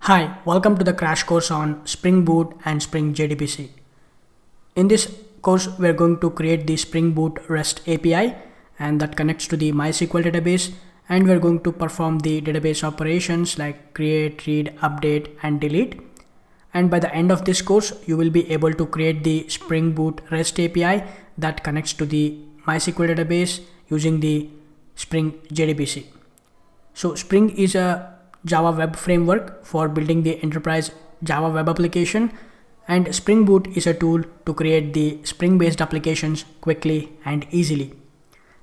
Hi, welcome to the crash course on Spring Boot and Spring JDBC. In this course, we're going to create the Spring Boot REST API and that connects to the MySQL database, and we're going to perform the database operations like create, read, update and delete. And by the end of this course, you will be able to create the Spring Boot REST API that connects to the MySQL database using the Spring JDBC. So Spring is a Java web framework for building the enterprise Java web application, and Spring Boot is a tool to create the Spring based applications quickly and easily.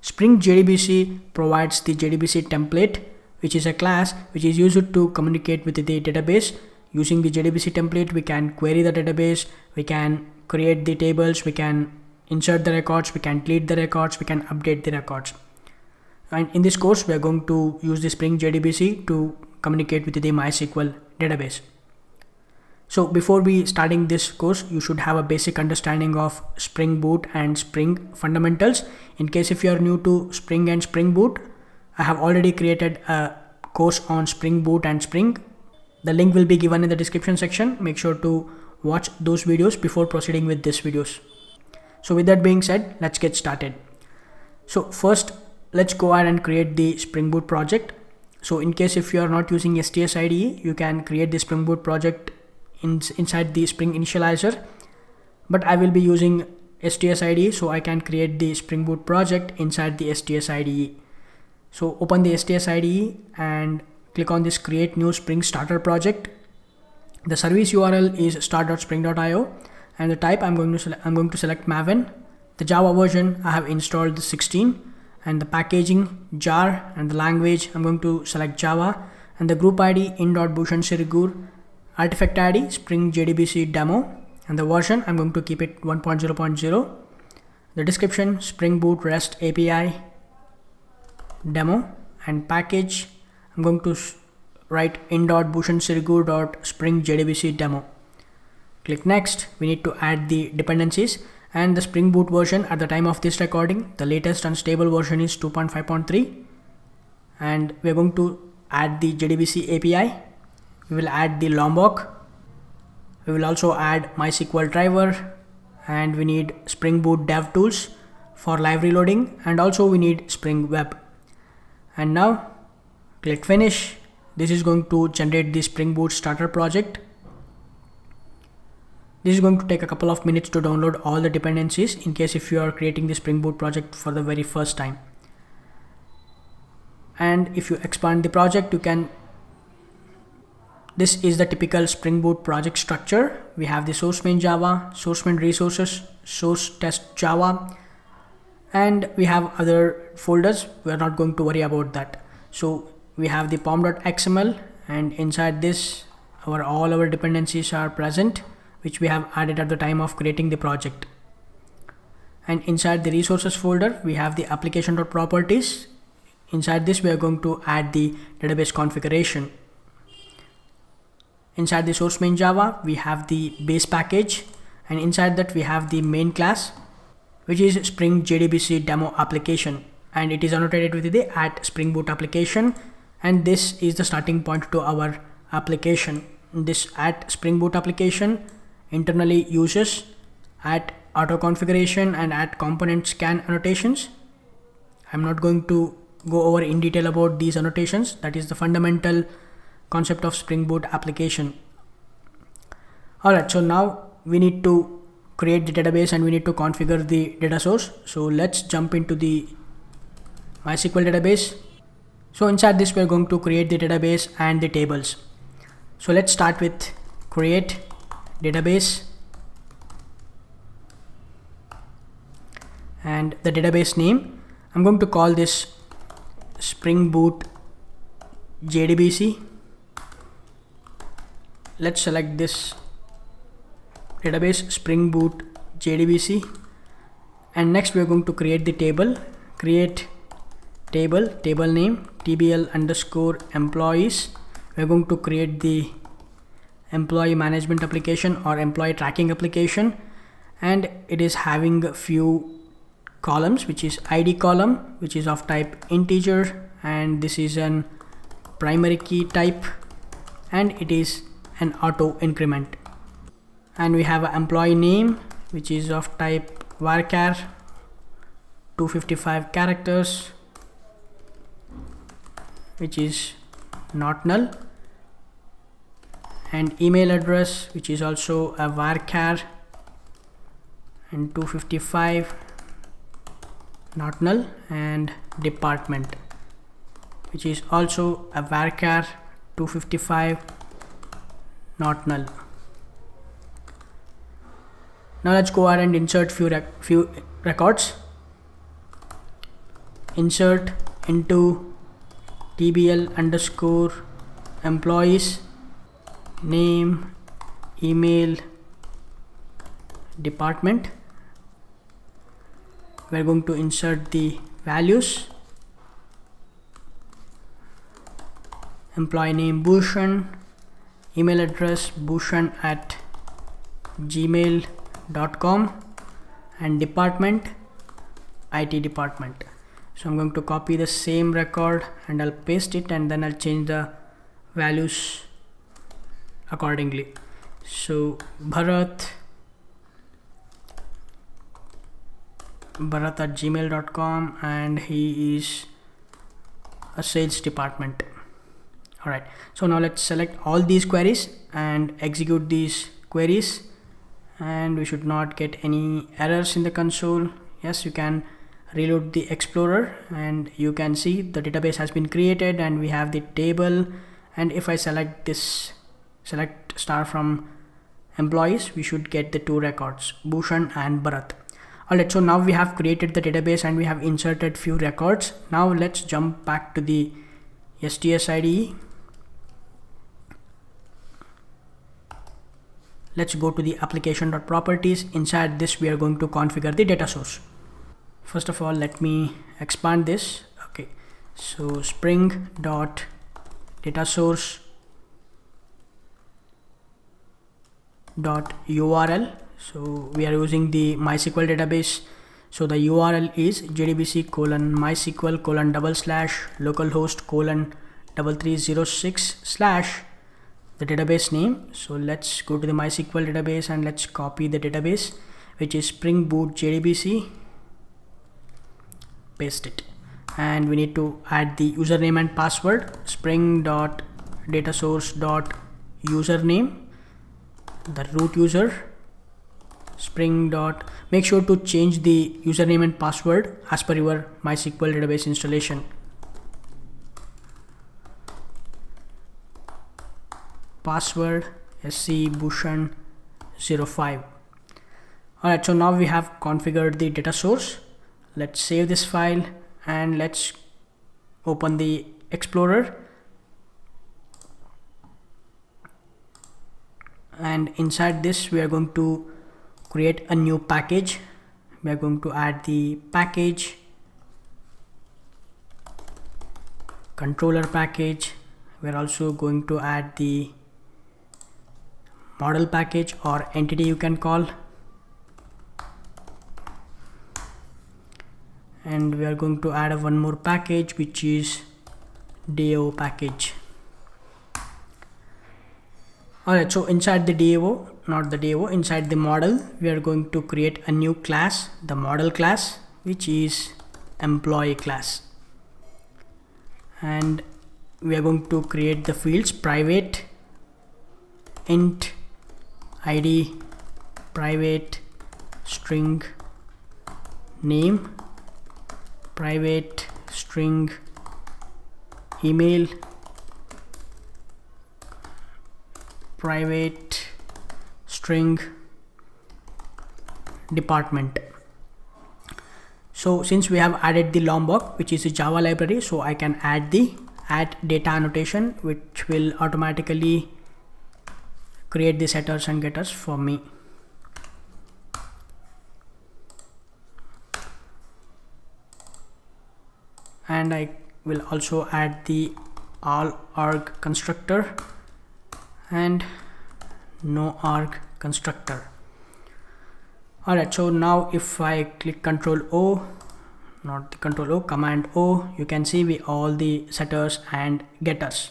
Spring JDBC provides the JDBC template, which is a class which is used to communicate with the database. Using the JDBC template, we can query the database, we can create the tables, we can insert the records, we can delete the records, we can update the records. And in this course, we are going to use the Spring JDBC to communicate with the MySQL database. So before we starting this course, you should have a basic understanding of Spring Boot and Spring fundamentals. In case if you are new to Spring and Spring Boot, I have already created a course on Spring Boot and Spring. The link will be given in the description section. Make sure to watch those videos before proceeding with these videos. So with that being said, let's get started. So first, let's go ahead and create the Spring Boot project. So in case if you are not using STS IDE, you can create the Spring Boot project inside the Spring Initializer. But I will be using STS IDE, so I can create the Spring Boot project inside the STS IDE. So open the STS IDE and click on this Create New Spring Starter Project. The service URL is start.spring.io, and the type I'm going to select Maven. The Java version I have installed the 16. And the packaging jar, and the language I'm going to select Java, and the group ID in.bhushan sirigur, artifact ID Spring JDBC demo, and the version I'm going to keep it 1.0.0. The description Spring Boot REST API demo, and package I'm going to write in.bhushan sirigur.spring JDBC demo. Click next. We need to add the dependencies. And the Spring Boot version at the time of this recording, the latest and stable version is 2.5.3, and we're going to add the JDBC API. We will add the Lombok. We will also add MySQL driver, and we need Spring Boot dev tools for live reloading, and also we need Spring Web. And now click finish. This is going to generate the Spring Boot starter project. This is going to take a couple of minutes to download all the dependencies in case if you are creating the Spring Boot project for the very first time. And if you expand the project, this is the typical Spring Boot project structure. We have the source main Java, source main resources, source test Java, and we have other folders. We are not going to worry about that. So we have the pom.xml, and inside this all our dependencies are present, which we have added at the time of creating the project. And inside the resources folder, we have the application.properties. Inside this, we are going to add the database configuration. Inside the source main Java, we have the base package, and inside that we have the main class, which is Spring JDBC demo application, and it is annotated with the @Spring Boot application, and this is the starting point to our application. This @Spring Boot application internally uses @auto configuration and @component scan annotations. I'm not going to go over in detail about these annotations. That is the fundamental concept of Spring Boot application. Alright, so now we need to create the database and we need to configure the data source. So let's jump into the MySQL database. So inside this, we're going to create the database and the tables. So let's start with create database, and the database name I'm going to call this Spring Boot JDBC. Let's select this database Spring Boot JDBC, and next we are going to create the table. Create table name tbl_employees. We're going to create the employee management application or employee tracking application, and it is having a few columns, which is ID column, which is of type integer, and this is an primary key type, and it is and auto increment. And we have an employee name which is of type varchar, 255 characters, which is not null, and email address which is also a varchar and 255 not null, and department which is also a varchar 255 not null. Now let's go ahead and insert few records. Insert into tbl underscore employees name, email, department. We're going to insert the values. Employee name Bhushan, email address bhushan@gmail.com, and department IT department. So I'm going to copy the same record and I'll paste it, and then I'll change the values accordingly. So Bharat at gmail.com, and he is a sales department. Alright, so now let's select all these queries and execute these queries, and we should not get any errors in the console. Yes, you can reload the Explorer and you can see the database has been created and we have the table. And if I select star from employees, we should get the two records, Bhushan and Bharat. Alright, so now we have created the database and we have inserted few records. Now let's jump back to the STS IDE. Let's go to the application.properties. Inside this, we are going to configure the data source. First of all, let me expand this. Okay, so spring.datasource.url. So we are using the MySQL database. So the URL is jdbc:/mysql:/localhost:3306/ the database name. So let's go to the MySQL database and let's copy the database, which is Spring Boot JDBC. Paste it, and we need to add the username and password. Spring.datasource.username, the root user. Make sure to change the username and password as per your MySQL database installation. Password scbhushan05. Alright, so now we have configured the data source. Let's save this file and let's open the Explorer, and inside this we are going to create a new package. We are going to add the package, controller package. We are also going to add the model package or entity, you can call, and we are going to add one more package, which is DAO package. Alright, so inside the inside the model, we are going to create a new class, the model class, which is employee class, and we are going to create the fields: private int id, private string name, private string email, private string department. So since we have added the Lombok, which is a Java library, so I can add the add data annotation, which will automatically create the setters and getters for me. And I will also add the all arg constructor and no arg constructor. Alright, so now if I click Command O, you can see all the setters and getters.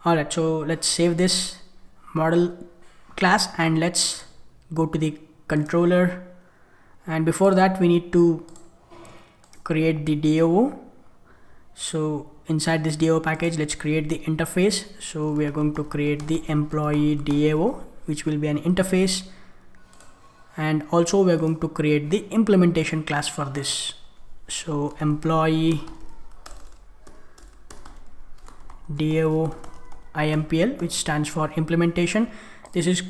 Alright, so let's save this model class and let's go to the controller. And before that we need to create the DAO. So inside this DAO package, let's create the interface. So we are going to create the employee DAO, which will be an interface. And also we are going to create the implementation class for this. So employee DAO IMPL, which stands for implementation. This is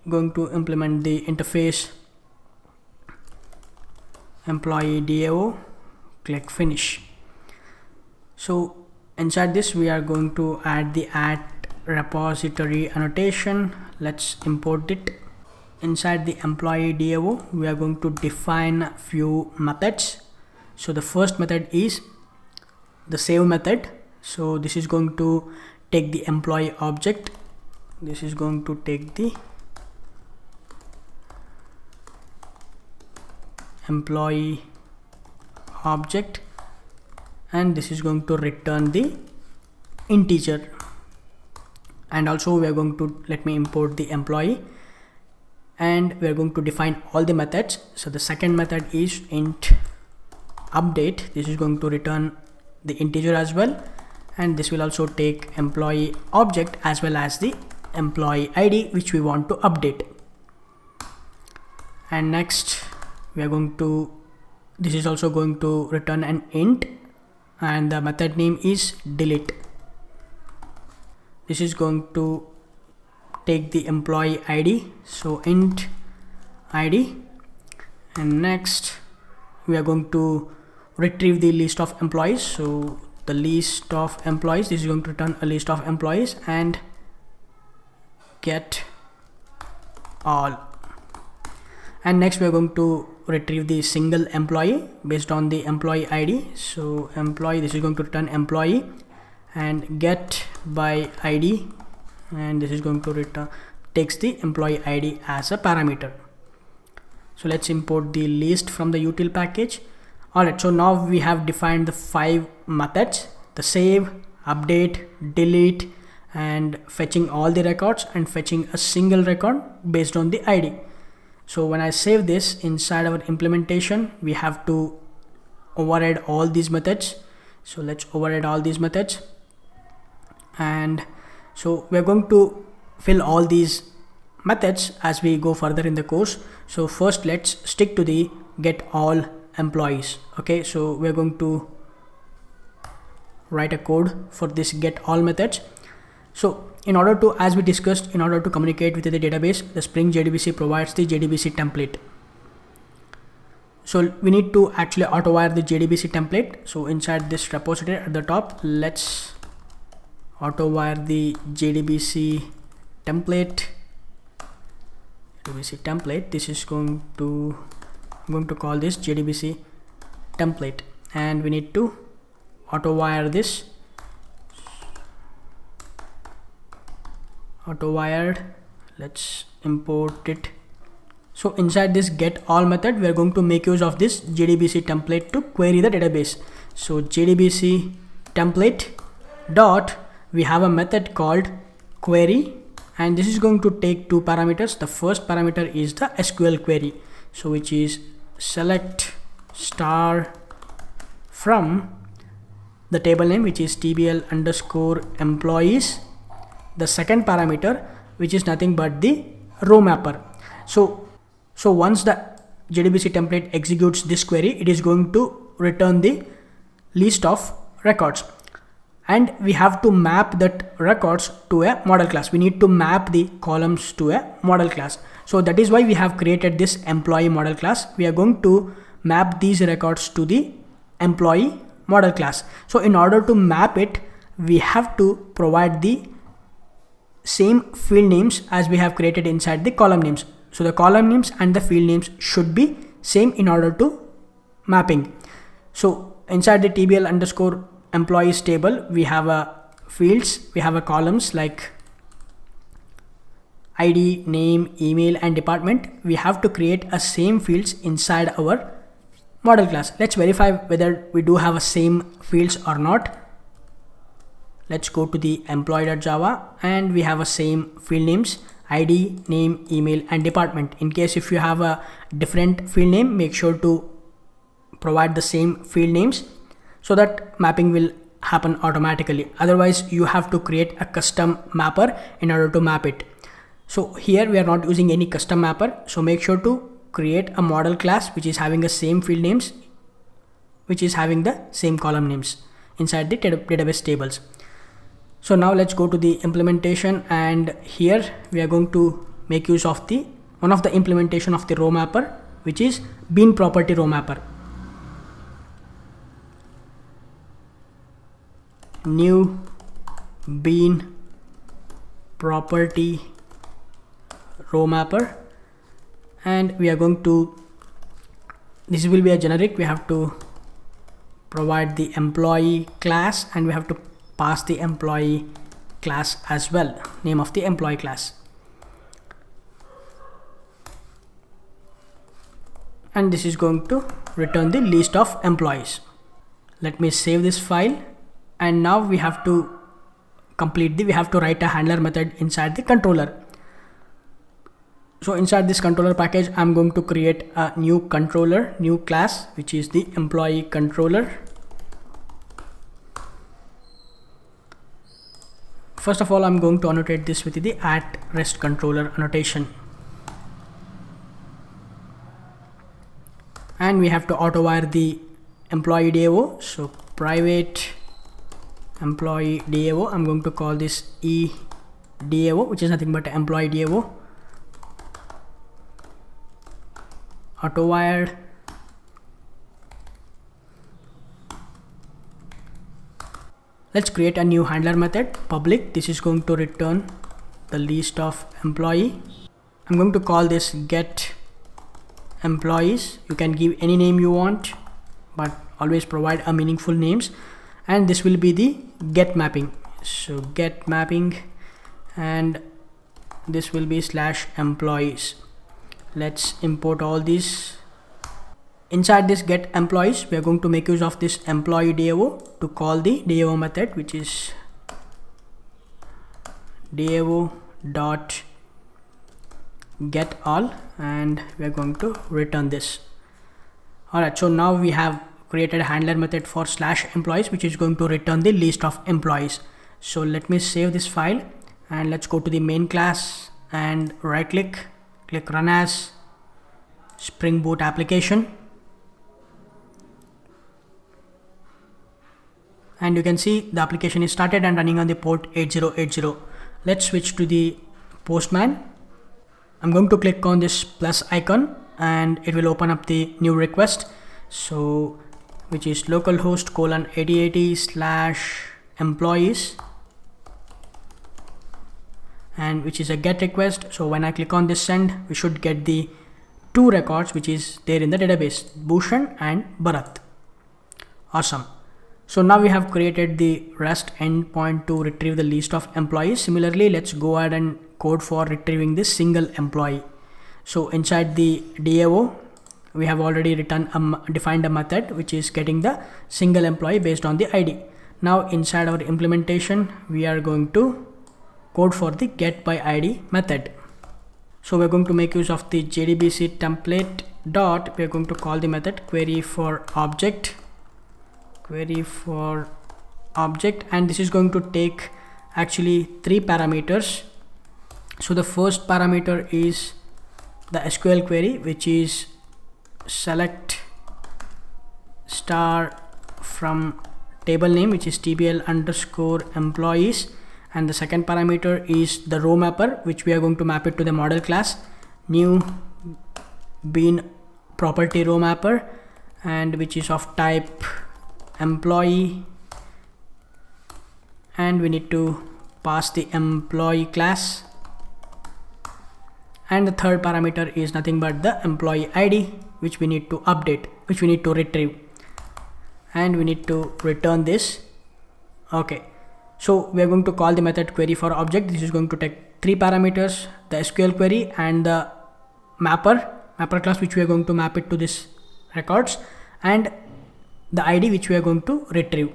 going to implement the interface employee DAO. Click finish. So inside this we are going to add the add repository annotation. Let's import it. Inside the employee DAO we are going to define few methods. So the first method is the save method. So this is going to take the employee object. This is going to take the employee object, and this is going to return the integer. And also we are going to let me import the employee, and we are going to define all the methods. So the second method is int update. This is going to return the integer as well, and this will also take employee object as well as the employee ID which we want to update. And next we are going to, this is also going to return an int, and the method name is delete. This is going to take the employee ID, so int ID. And next we are going to retrieve the list of employees. So the list of employees, this is going to return a list of employees, and get all. And next we are going to retrieve the single employee based on the employee ID. So employee, this is going to return employee, and get by ID, and this is going to return, takes the employee ID as a parameter. So let's import the list from the util package. Alright, so now we have defined the 5 methods: the save, update, delete, and fetching all the records, and fetching a single record based on the ID. So when I save this inside our implementation, we have to override all these methods. So let's override all these methods. And so we're going to fill all these methods as we go further in the course. So first let's stick to the get all employees. Okay, so we're going to write a code for this get all methods. So in order to, as we discussed, in order to communicate with the database, the Spring JDBC provides the JDBC template. So we need to actually auto wire the JDBC template. So inside this repository at the top, let's auto wire the JDBC template. This is going to, I'm going to call this JDBC template, and we need to auto wire this. Auto wired, let's import it. So inside this get all method, we are going to make use of this JDBC template to query the database. So JDBC template dot, we have a method called query, and this is going to take 2 parameters. The first parameter is the SQL query, so which is select star from the table name, which is TBL underscore employees. The second parameter, which is nothing but the row mapper. So once the JDBC template executes this query, it is going to return the list of records, and we have to map that records to a model class. We need to map the columns to a model class. So that is why we have created this employee model class. We are going to map these records to the employee model class. So in order to map it, we have to provide the same field names as we have created inside the column names. So the column names and the field names should be same in order to mapping. So inside the TBL underscore employees table, we have a fields, we have a columns like ID, name, email, and department. We have to create a same fields inside our model class. Let's verify whether we do have a same fields or not. let's go to the employee.java, and we have a same field names: ID, name, email, and department. In case if you have a different field name, make sure to provide the same field names so that mapping will happen automatically. Otherwise you have to create a custom mapper in order to map it. So here we are not using any custom mapper, so make sure to create a model class which is having the same field names, which is having the same column names inside the database tables. So now let's go to the implementation, and here we are going to make use of the one of the implementation of the row mapper, which is bean property row mapper. New bean property row mapper, and we are going to, this will be a generic, we have to provide the employee class, and we have to pass the employee class as well, name of the employee class. And this is going to return the list of employees. Let me save this file, and now we have to we have to write a handler method inside the controller. So inside this controller package, I'm going to create a new controller, new class, which is the employee controller. First of all, I'm going to annotate this with the @REST controller annotation. And we have to auto wire the employee DAO. So private employee DAO, I'm going to call this eDAO, which is nothing but employee DAO. Auto wired. Let's create a new handler method, public. This is going to return the list of employee. I'm going to call this get employees. You can give any name you want, but always provide a meaningful names. And this will be the get mapping. So get mapping, and this will be /employees. Let's import all these. Inside this get employees, we are going to make use of this employee DAO to call the DAO method, which is DAO dot get all, and we are going to return this. Alright, so now we have created a handler method for /employees, which is going to return the list of employees. So let me save this file, and let's go to the main class and right click run as Spring Boot application. And you can see the application is started and running on the port 8080. Let's switch to the Postman. I'm going to click on this plus icon, and it will open up the new request. So which is localhost :8080/employees, and which is a get request. So when I click on this send, we should get the two records which is there in the database, Bhushan and Bharat. Awesome. So now we have created the REST endpoint to retrieve the list of employees. Similarly, let's go ahead and code for retrieving this single employee. So inside the DAO, we have already defined a method which is getting the single employee based on the ID. Now inside our implementation, we are going to code for the get by ID method. So we're going to make use of the JDBC template dot, we're going to call the method query for object, and this is going to take actually 3 parameters. So the first parameter is the SQL query, which is select star from table name, which is tbl_employees, and the second parameter is the row mapper, which we are going to map it to the model class, new bean property row mapper, and which is of type employee, and we need to pass the employee class, and the third parameter is nothing but the employee ID, which we need to update, which we need to retrieve, and we need to return this. Okay, so we are going to call the method query for object. This is going to take 3 parameters, the SQL query and the mapper class, which we are going to map it to this records, and the ID which we are going to retrieve.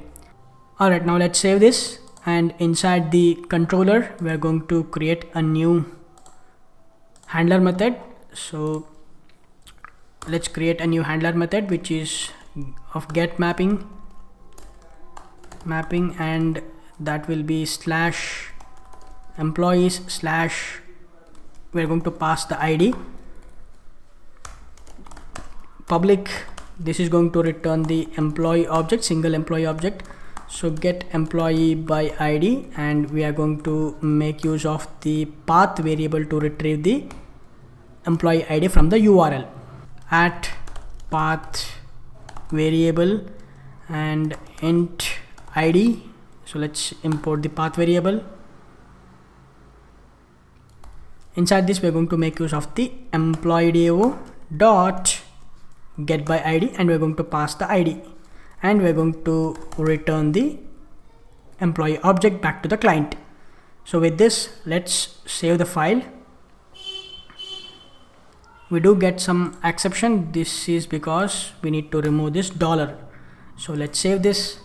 Alright, now let's save this and inside the controller we are going to create a new handler method. So let's create a new handler method which is of get mapping, and that will be slash employees slash, we're going to pass the ID public. This is going to return the employee object, single employee object. So get employee by ID, and we are going to make use of the path variable to retrieve the employee ID from the URL. At path variable and int ID. So let's import the path variable. Inside this we are going to make use of the employee DAO dot get by ID, and we're going to pass the ID, and we're going to return the employee object back to the client. So with this, let's save the file. We do get some exception. This is because we need to remove this $. So let's save this.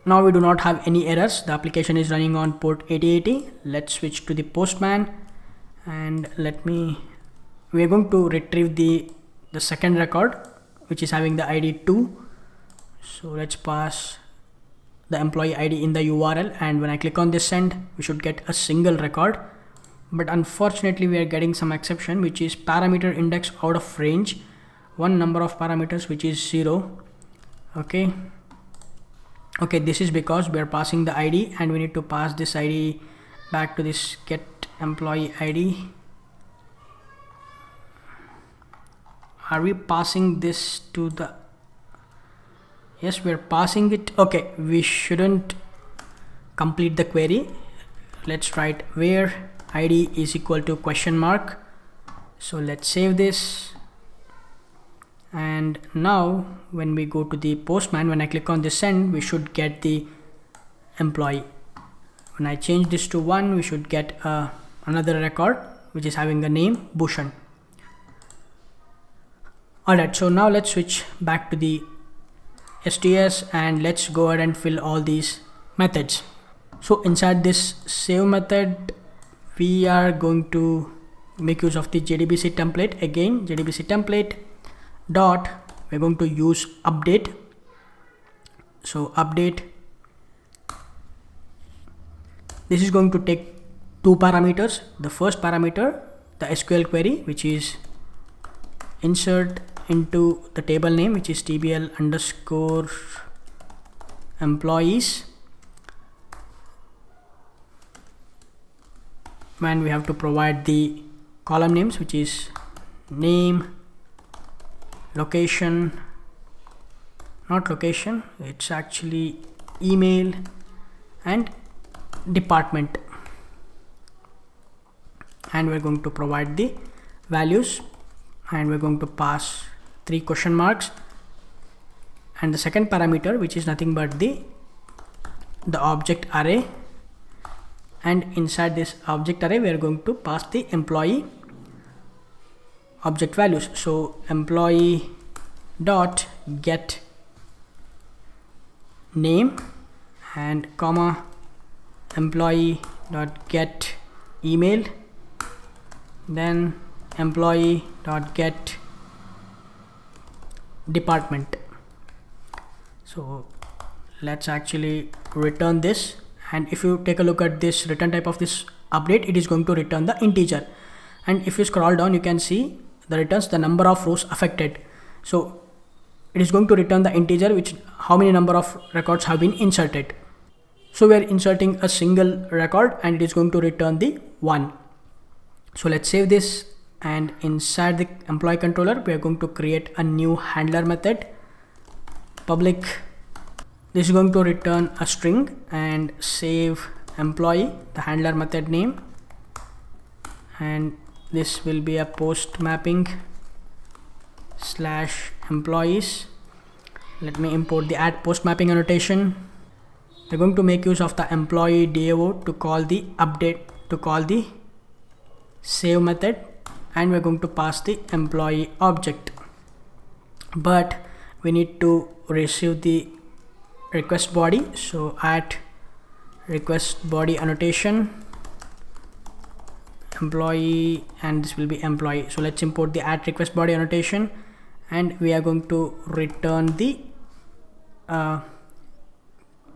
Now we do not have any errors. The application is running on port 8080. Let's switch to the Postman, and we are going to retrieve the second record which is having the ID 2. So let's pass the employee ID in the URL, and when I click on this send, we should get a single record. But unfortunately we are getting some exception, which is parameter index out of range, one number of parameters which is 0. Okay, this is because we are passing the ID, and we need to pass this ID back to this get employee ID. Are we passing this to the, yes, we're passing it. Okay, we shouldn't complete the query. Let's write where ID is equal to question mark. So let's save this, and now when we go to the Postman, when I click on this send, we should get the employee. When I change this to 1, we should get another record which is having the name Bhushan. Alright, so now let's switch back to the STS, and let's go ahead and fill all these methods. So inside this save method, we are going to make use of the JDBC template. Again, JDBC template dot, we're going to use update. So update, this is going to take two parameters. The first parameter, the SQL query, which is insert into the table name, which is tbl underscore employees, and we have to provide the column names, which is name, location, not location, it's actually email, and department, and we're going to provide the values, and we're going to pass 3 question marks, and the second parameter, which is nothing but the object array, and inside this object array we are going to pass the employee object values. So employee dot get name and comma employee dot get email, then employee dot get department. So let's actually return this, and if you take a look at this return type of this update, it is going to return the integer, and if you scroll down you can see the returns the number of rows affected. So it is going to return the integer, which how many number of records have been inserted. So we are inserting a single record, and it is going to return the 1. So let's save this, and inside the employee controller we are going to create a new handler method public. This is going to return a string, and save employee, the handler method name, and this will be a post mapping slash employees. Let me import the add post mapping annotation. We're going to make use of the employee DAO to call the update, to call the save method, and we're going to pass the employee object, but we need to receive the request body. So at request body annotation employee, and this will be employee. So let's import the at request body annotation, and we are going to return the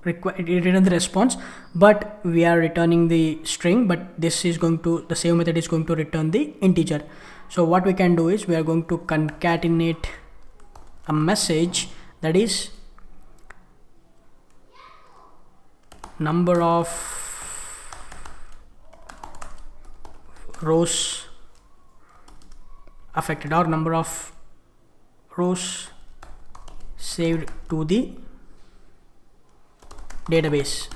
return the response, but we are returning the string, but this is going to, the save method is going to return the integer. So what we can do is we are going to concatenate a message that is number of rows affected or number of rows saved to the database.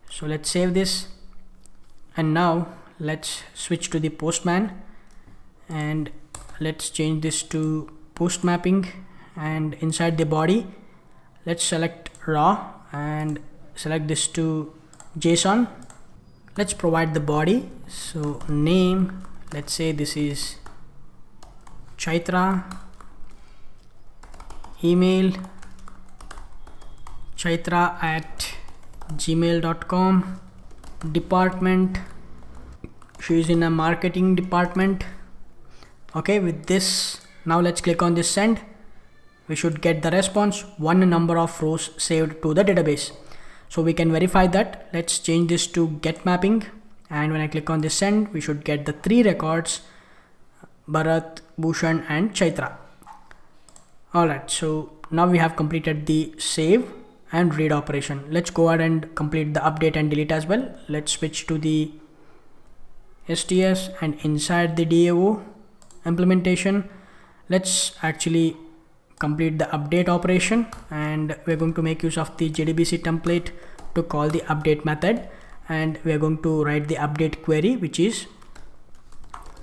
So let's save this, and now let's switch to the Postman and let's change this to post mapping, and inside the body let's select raw and select this to JSON. Let's provide the body, so name, let's say this is Chaitra, email chaitra@gmail.com, department, she is in a marketing department. Okay, with this, now let's click on this send. We should get the response, one number of rows saved to the database. So we can verify that. Let's change this to get mapping, and when I click on this send, we should get the 3 records, Bharat, Bhushan and Chaitra. Alright, so now we have completed the save and read operation. Let's go ahead and complete the update and delete as well. Let's switch to the STS, and inside the DAO implementation, let's actually complete the update operation, and we're going to make use of the JDBC template to call the update method, and we're going to write the update query, which is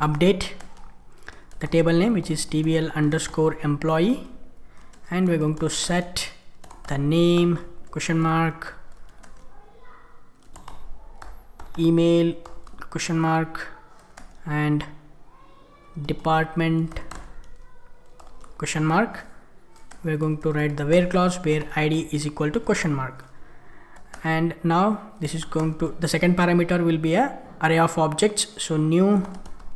update the table name, which is tbl_employee, and we're going to set the name question mark, email question mark, and department question mark. We're going to write the where clause where id is equal to question mark, and now this is going to, the second parameter will be a array of objects, so new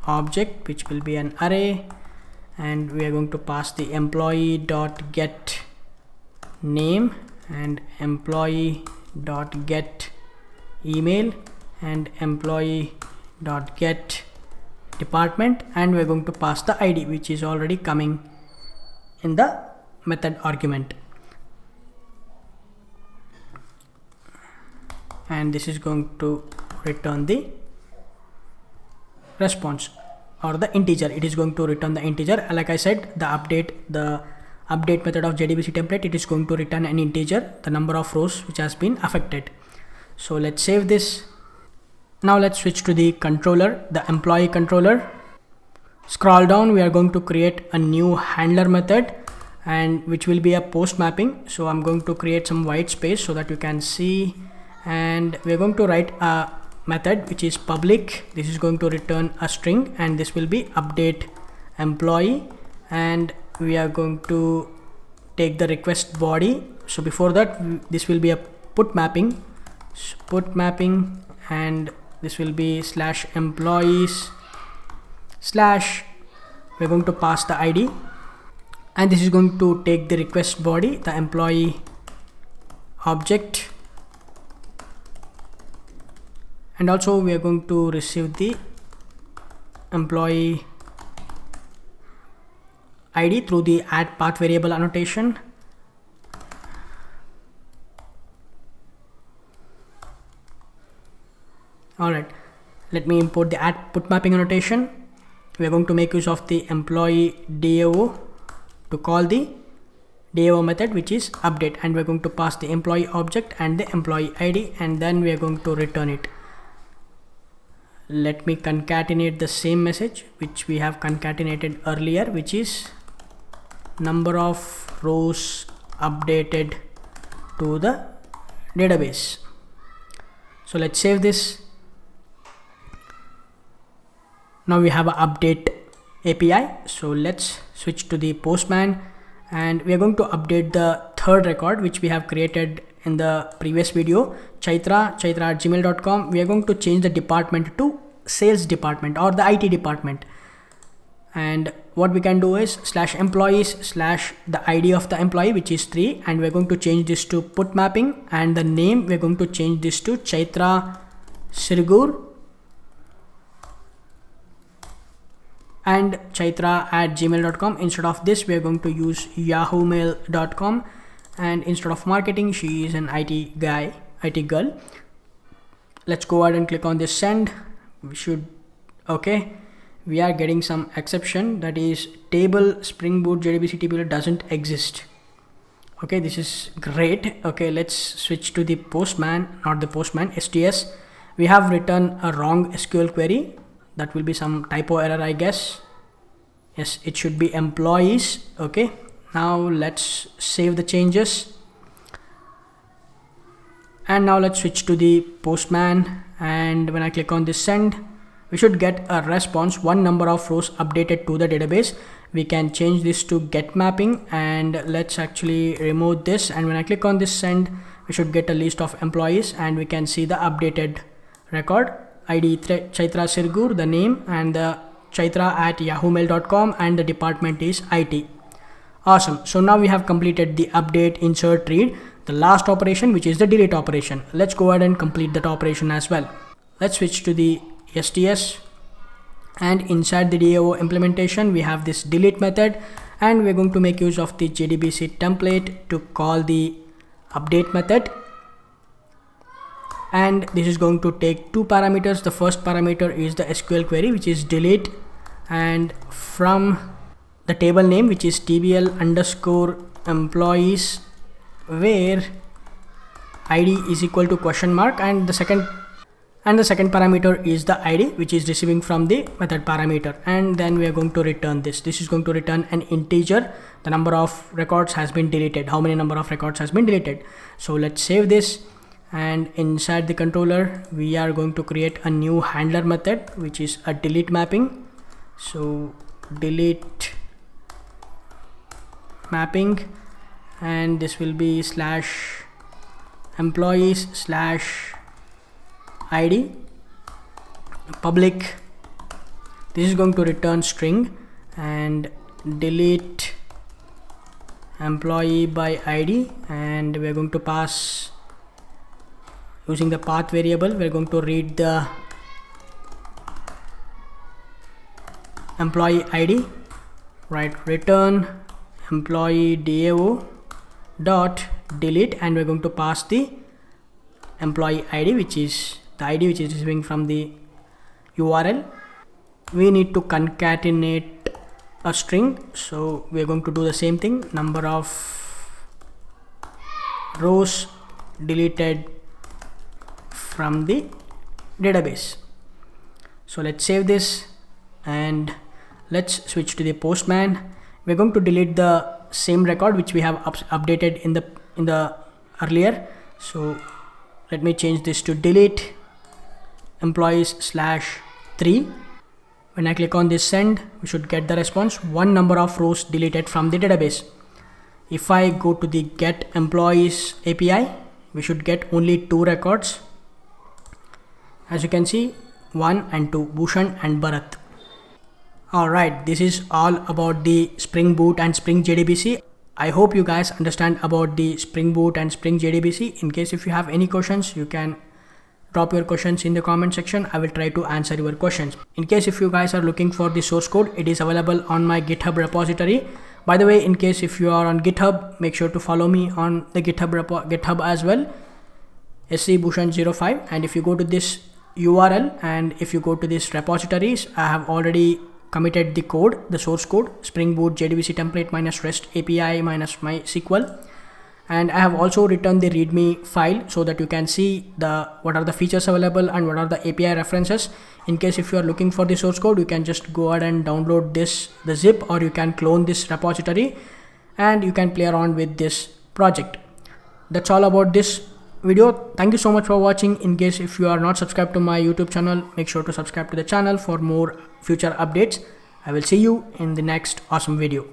object which will be an array, and we are going to pass the employee dot get name and employee dot get email and employee dot get department, and we're going to pass the id which is already coming in the method argument, and this is going to return the response or the integer. It is going to return the integer. Like I said, the update method of JDBC template, it is going to return an integer, the number of rows which has been affected. So let's save this. Now let's switch to the controller, the employee controller. Scroll down, we are going to create a new handler method, and which will be a post mapping. So I'm going to create some white space so that you can see, and we're going to write a method which is public. This is going to return a string, and this will be update employee, and we are going to take the request body. So before that, this will be a put mapping, and this will be /employees/ we're going to pass the id, and this is going to take the request body, the employee object, and also we are going to receive the employee id through the add path variable annotation. Alright, let me import the add put mapping annotation. We are going to make use of the employee DAO to call the DAO method which is update, and we're going to pass the employee object and the employee ID, and then we are going to return it. Let me concatenate the same message which we have concatenated earlier, which is number of rows updated to the database. So let's save this. Now we have an update API. So let's switch to the Postman, and we are going to update the third record which we have created in the previous video, chaitra@gmail.com. We are going to change the department to sales department or the IT department. And what we can do is /employees/ the ID of the employee, which is 3, and we're going to change this to put mapping, and the name we're going to change this to Chaitra Sirgur and chaitra@gmail.com. Instead of this, we are going to use yahoomail.com, and instead of marketing, she is an IT girl. Let's go ahead and click on this send. We are getting some exception, that is table Spring Boot JDBC table doesn't exist. Okay, this is great. Okay, let's switch to the STS. We have written a wrong SQL query. That will be some typo error, I guess. Yes, it should be employees. Okay, now let's save the changes. And now let's switch to the Postman, and when I click on this send, we should get a response, one number of rows updated to the database. We can change this to get mapping, and let's actually remove this, and when I click on this send, we should get a list of employees, and we can see the updated record, ID Chaitra Sirgur, the name, and the chaitra@yahoomail.com, and the department is IT. Awesome. So now we have completed the update, insert, read, the last operation, which is the delete operation. Let's go ahead and complete that operation as well. Let's switch to the STS, and inside the DAO implementation we have this delete method, and we're going to make use of the JDBC template to call the update method, and this is going to take 2 parameters. The first parameter is the SQL query, which is delete, and from the table name, which is tbl_employees, where ID is equal to question mark, and the second parameter is the ID, which is receiving from the method parameter, and then we are going to return this. This is going to return an integer, the number of records has been deleted, how many number of records has been deleted. So let's save this, and inside the controller we are going to create a new handler method, which is a delete mapping. So delete mapping, and this will be /employees/ID public. This is going to return string, and delete employee by ID, and we're going to pass using the path variable. We're going to read the employee ID, right? Return employee DAO dot delete, and we're going to pass the employee ID, which is the ID which is receiving from the URL. We need to concatenate a string, so we're going to do the same thing, number of rows deleted from the database. So let's save this, and let's switch to the Postman. We're going to delete the same record which we have updated in the earlier. So let me change this to delete employees/3. When I click on this send, we should get the response, one number of rows deleted from the database. If I go to the get employees API, we should get only 2 records. As you can see, 1 and 2, Bhushan and Bharat. Alright, this is all about the Spring Boot and Spring JDBC. I hope you guys understand about the Spring Boot and Spring JDBC. In case if you have any questions, you can drop your questions in the comment section. I will try to answer your questions. In case if you guys are looking for the source code, it is available on my GitHub repository. By the way, in case if you are on GitHub, make sure to follow me on the GitHub as well, scbhushan05. And if you go to this URL, and if you go to this repositories, I have already committed the code, the source code, Spring Boot JDBC template minus REST API minus MySQL, and I have also written the README file so that you can see what are the features available and what are the API references. In case if you are looking for the source code, you can just go ahead and download the zip, or you can clone this repository and you can play around with this project. That's all about this video. Thank you so much for watching. In case if you are not subscribed to my YouTube channel, make sure to subscribe to the channel for more future updates. I will see you in the next awesome video.